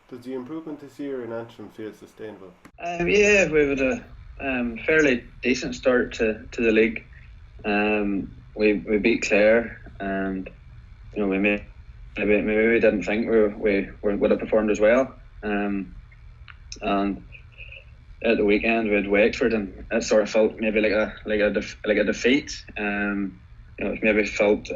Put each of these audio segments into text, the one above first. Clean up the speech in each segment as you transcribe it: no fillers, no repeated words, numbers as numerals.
Does the improvement this year in Antrim feel sustainable? Yeah, we've had a fairly decent start to the league. We beat Clare, and we maybe we didn't think we would have performed as well. And at the weekend we had Wexford, and it sort of felt maybe like a defeat. It maybe felt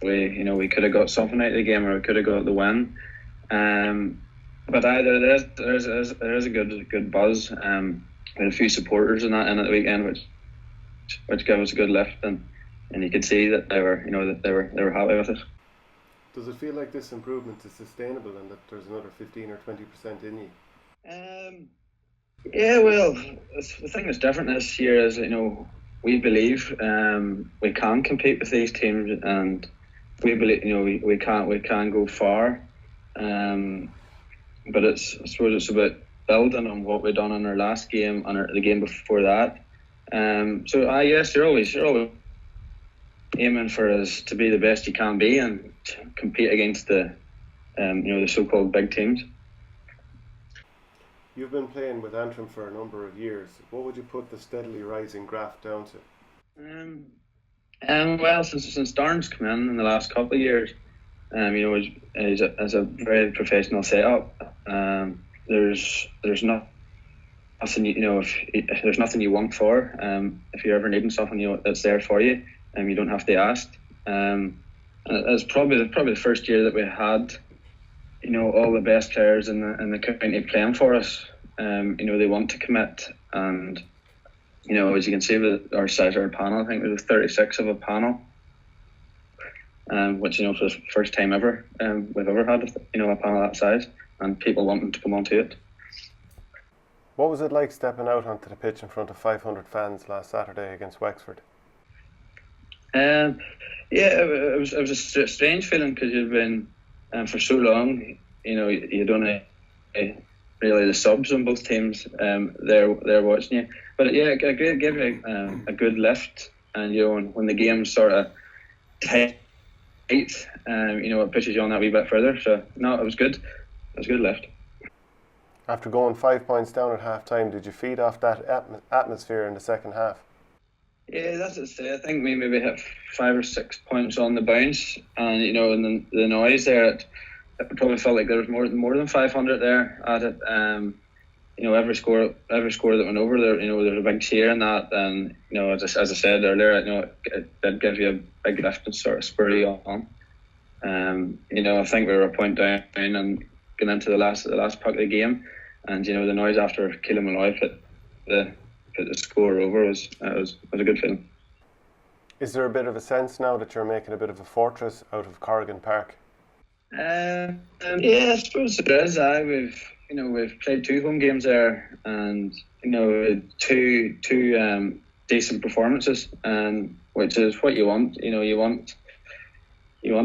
we could have got something out of the game, or we could have got the win. But there is a good buzz. We had a few supporters in at the weekend, which gave us a good lift, and you could see that they were happy with it. Does it feel like this improvement is sustainable and that there's another 15 or 20% in you? Yeah, well, the thing that's different this year is we believe we can compete with these teams, and we believe we can go far. But I suppose it's about building on what we've done in our last game and the game before that. So yes, you're always aiming for us to be the best you can be and to compete against the so-called big teams. You've been playing with Antrim for a number of years. What would you put the steadily rising graph down to? Well, since Darren's come in the last couple of years, it's a very professional setup. There's nothing, if there's nothing you want for, if you're ever needing something, it's there for you, and you don't have to ask. And it's probably the first year that we had, all the best players in the county playing for us. They want to commit, and as you can see with our size of our panel, I think there's 36 of a panel. Which for the first time ever we've ever had a panel that size, and people wanting to come onto it. What was it like stepping out onto the pitch in front of 500 fans last Saturday against Wexford? Yeah, it was a strange feeling, because you'd been for so long. You don't really the subs on both teams. They're watching you, but yeah, it gave you a good lift, and when the game sort of tight. It pushes you on that wee bit further. So no, it was good. It was a good lift. After going 5 points down at half time, did you feed off that atmosphere in the second half? Yeah, that's it. I think we maybe hit 5 or 6 points on the bounce, and and the noise there, it probably felt like there was more than 500 there at it. Every score that went over there, there's a big cheer in that, and as I said earlier, it did give you a big lift and sort of spur you on. I think we were a point down and going into the last puck of the game, and the noise after Keelan Malloy put the score over was a good feeling. Is there a bit of a sense now that you're making a bit of a fortress out of Corrigan Park? Yeah, I suppose it is. We've played 2 home games there, and two decent performances, which is what you want. You want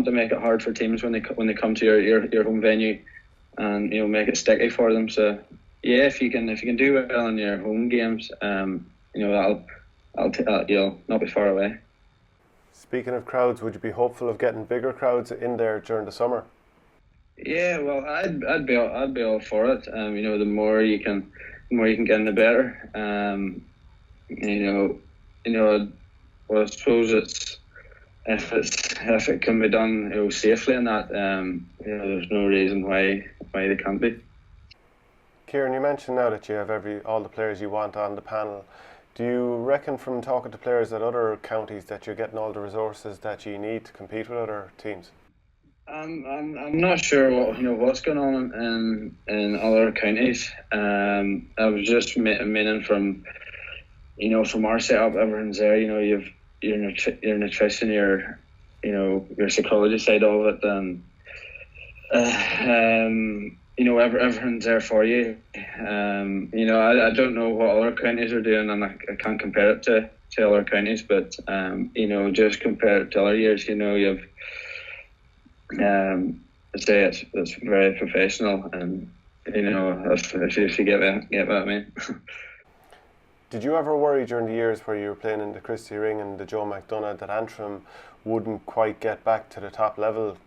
to make it hard for teams when they come to your home venue, and make it sticky for them. So yeah, if you can do well in your home games, you'll not be far away. Speaking of crowds, would you be hopeful of getting bigger crowds in there during the summer? Yeah, well, I'd be all for it. The more you can get in, the better. Well, I suppose if it can be done, safely, and that, there's no reason why they can't be. Ciarán, you mentioned now that you have all the players you want on the panel. Do you reckon from talking to players at other counties that you're getting all the resources that you need to compete with other teams? I'm not sure what's going on in other counties. I was just meaning from our setup, everyone's there. You've your nutrition, your psychology side of it, and everyone's there for you. I don't know what other counties are doing, and I can't compare it to other counties, but just compare it to other years. You've I'd say it's very professional, and if you get what I mean. Did you ever worry during the years where you were playing in the Christie Ring and the Joe McDonagh that Antrim wouldn't quite get back to the top level?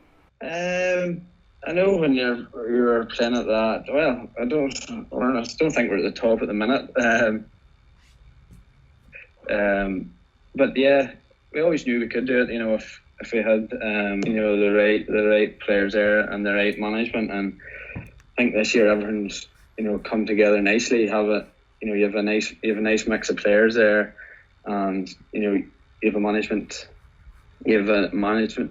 I know when you're playing at that. Well, I don't think we're at the top at the minute. But yeah, we always knew we could do it. You know, if we had the right players there and the right management. And I think this year everything's come together nicely. You have a nice mix of players there, and you have a management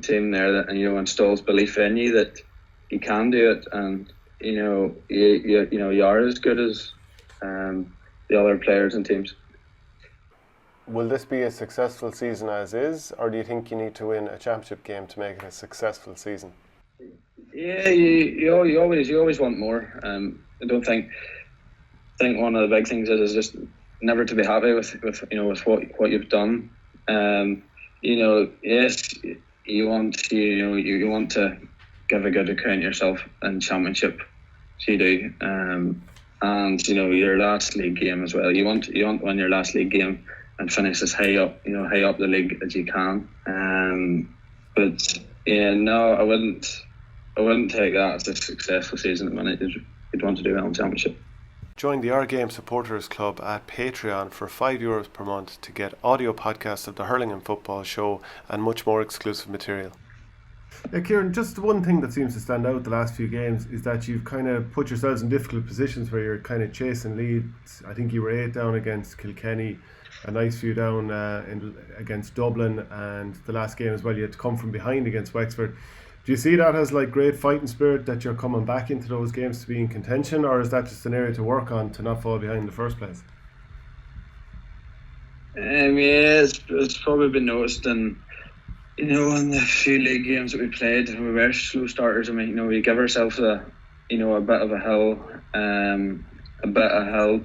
team there that installs belief in you that you can do it, and you are as good as the other players and teams. Will this be a successful season as is, or do you think you need to win a championship game to make it a successful season? Yeah, you always want more. I don't think one of the big things is just never to be happy with what you've done. Yes, you want to give a good account of yourself in championship. So you do, and your last league game as well. You want to win your last league game and finish as high up the league as you can. But yeah, no, I wouldn't take that as a successful season at the minute. You'd want to do well in championship. Join the Our Game Supporters Club at Patreon for €5 per month to get audio podcasts of the Hurling and Football Show and much more exclusive material. Ciarán, just one thing that seems to stand out the last few games is that you've kind of put yourselves in difficult positions where you're kind of chasing leads. I think you were 8 down against Kilkenny, a nice few down against Dublin, and the last game as well you had to come from behind against Wexford. Do you see that as like great fighting spirit that you're coming back into those games to be in contention, or is that just an area to work on to not fall behind in the first place? Yeah, it's probably been noticed in the few league games that we played. We were slow starters. I mean, we give ourselves a bit of a hill,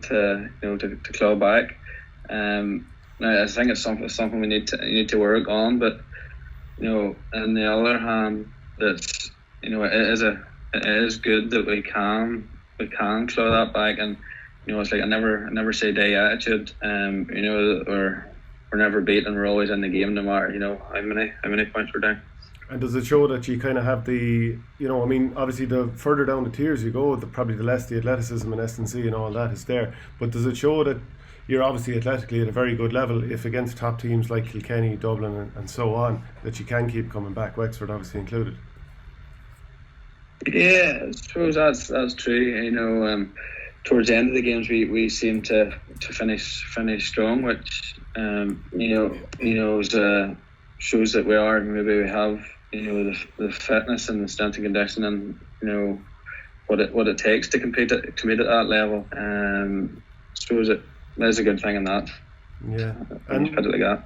to claw back. Now I think it's something we need to work on. But on the other hand, that's it is good that we can claw that back, and it's like a never say die attitude. That we're never beaten. We're always in the game, no matter how many points we're down. And does it show that you kind of have the obviously the further down the tiers you go, probably the less the athleticism and S&C and all that is there, but does it show that you're obviously athletically at a very good level if against top teams like Kilkenny, Dublin and so on, that you can keep coming back, Wexford obviously included? Yeah, I suppose that's true. Towards the end of the games we seem to finish strong, which shows that we have the fitness and the strength and conditioning, and what it takes to compete at that level. Shows that there's a good thing in that. Yeah, and put it like that.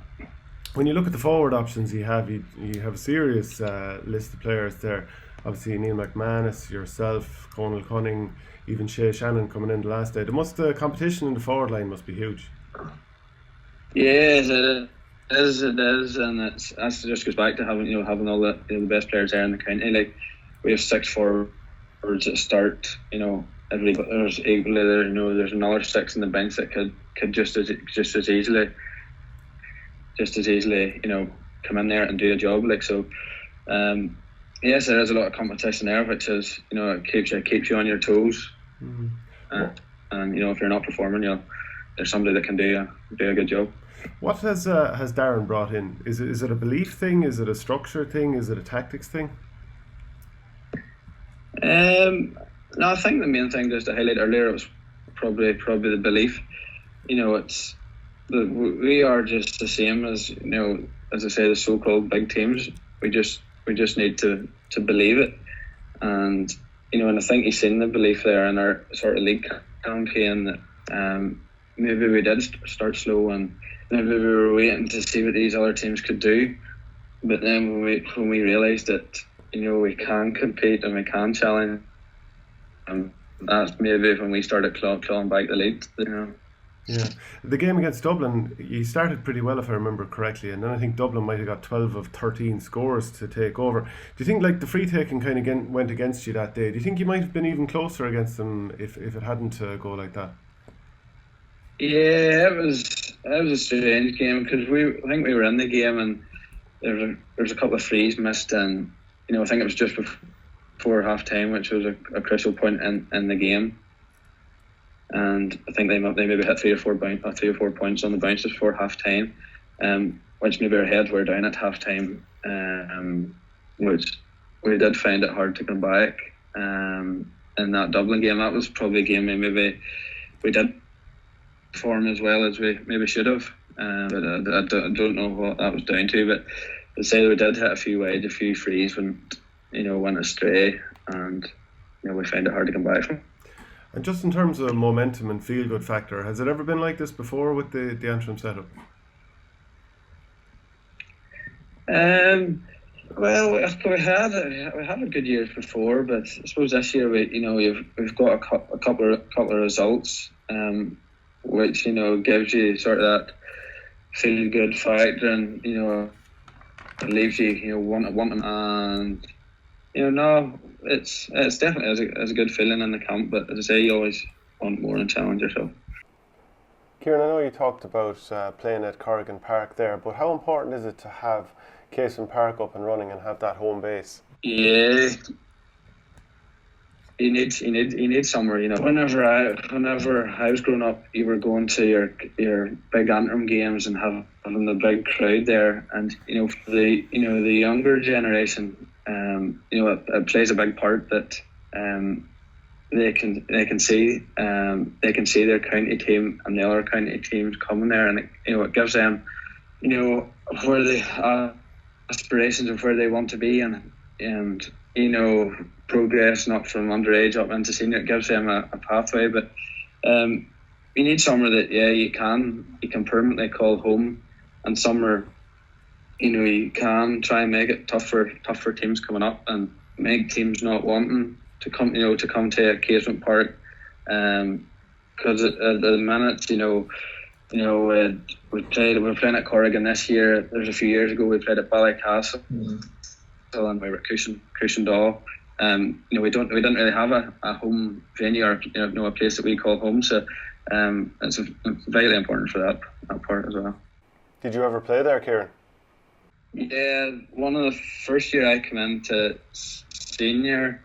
When you look at the forward options you have a serious list of players there. Obviously Neil McManus, yourself, Conal Cunning, even Shay Shannon coming in the last day. The competition in the forward line must be huge. Yes, it is, and that just goes back to having all the best players there in the county. Like, we have 6 forwards that start. There's equally there's another 6 in the bench that could just as easily come in there and do a job. Like, so. Yes, there is a lot of competition there, which is it keeps you on your toes. Mm-hmm. And if you're not performing, there's somebody that can do a good job. What has Darren brought in? Is it a belief thing? Is it a structure thing? Is it a tactics thing? No, I think the main thing, just to highlight earlier, was probably the belief. We are just the same as as I say, the so-called big teams. We just need to believe it, and and I think he's seen the belief there in our sort of league campaign that maybe we did start slow, and maybe we were waiting to see what these other teams could do. But then when we realised that we can compete and we can challenge, that's maybe when we started clawing back the lead. Yeah, the game against Dublin, you started pretty well if I remember correctly, and then I think Dublin might have got 12 of 13 scores to take over. Do you think like the free taking kind of went against you that day? Do you think you might have been even closer against them if it hadn't go like that? Yeah, it was a strange game because I think we were in the game and there was a couple of frees missed, and I think it was just before half time, which was a crucial point in the game. And I think they maybe hit 3 or 4 points on the bounces before half time, which maybe our heads were down at half time, which we did find it hard to come back. In that Dublin game, that was probably a game maybe we did perform as well as we maybe should have. But I don't know what that was down to. But I'd say we did hit a few wide, a few frees when went astray, and we found it hard to come back from. And just in terms of momentum and feel good factor, has it ever been like this before with the Antrim setup? Well, we had a good year before, but I suppose this year we've got a couple of results, which gives you sort of that feel good factor, and it leaves you wanting, and no, it's definitely as a good feeling in the camp. But as I say, you always want more and challenge yourself. Ciarán, I know you talked about playing at Corrigan Park there, but how important is it to have Cason Park up and running and have that home base? Yeah, you need somewhere. Whenever I was growing up, you were going to your big Antrim games and having the big crowd there, and for the younger generation, it plays a big part that they can see their county team and the other county teams coming there, and it gives them where the aspirations of where they want to be, and progressing up from underage up into senior. It gives them a pathway, but you need somewhere that you can permanently call home, and somewhere you can try and make it tough for teams coming up, and make teams not wanting to come to a Cason Park, because at the minute we're playing at Corrigan this year. There's a few years ago we played at Ballycastle, and we were at Cushendall. We didn't really have a home venue, or a place that we call home. So it's vitally important for that part as well. Did you ever play there, Ciarán? Yeah, one of the first year I came into senior,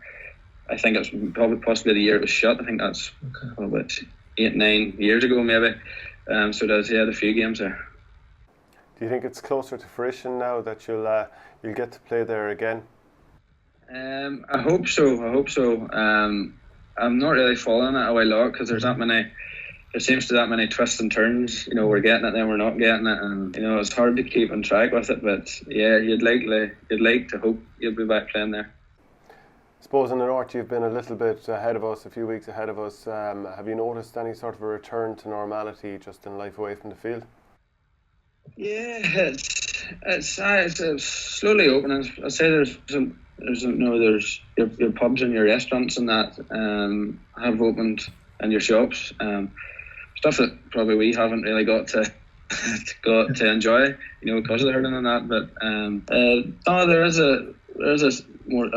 I think it was possibly the year it was shut. I think that's about 8-9 years ago maybe. So there's a few games there. Do you think it's closer to fruition now that you'll get to play there again? I hope so. I'm not really following it away lot, because there seems to be that many twists and turns. We're getting it, then we're not getting it, and it's hard to keep on track with it. But yeah, you'd like to hope you'll be back playing there. I suppose in the north you've been a little bit ahead of us, a few weeks ahead of us. Have you noticed any sort of a return to normality just in life away from the field? Yeah, it's slowly opening. I say there's your pubs and your restaurants and that have opened, and your shops, stuff that probably we haven't really got to enjoy, because of the hurling and that. But there is a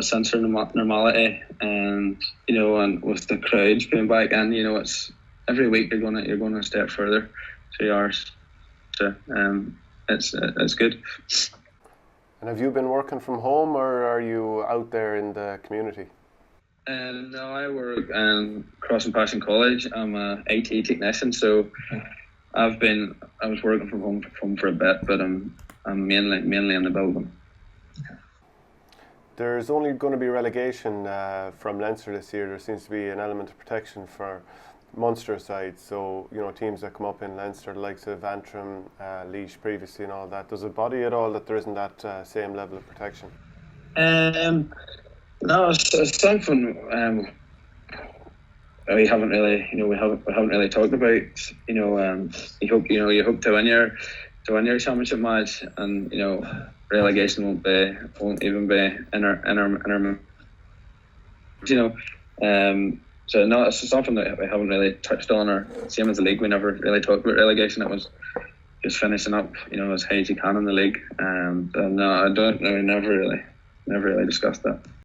sense of normality, and and with the crowds being back in, it's every week you're going a step further to yours. So it's good. And have you been working from home, or are you out there in the community? No, I work in Cross and Passion College. I'm a IT technician, so I was working from home for a bit, but I'm mainly in the building. There's only going to be relegation from Leinster this year. There seems to be an element of protection for Munster sides, so teams that come up in Leinster, the likes of Antrim, Laois previously and all that. Does it bother you at all that there isn't that same level of protection? No, it's something we haven't really talked about. You hope to win your championship match, and relegation won't even be in our So no, it's something that we haven't really touched on, or same as the league, we never really talked about relegation. It was just finishing up, as high as you can in the league. No, I don't. We never really discussed that.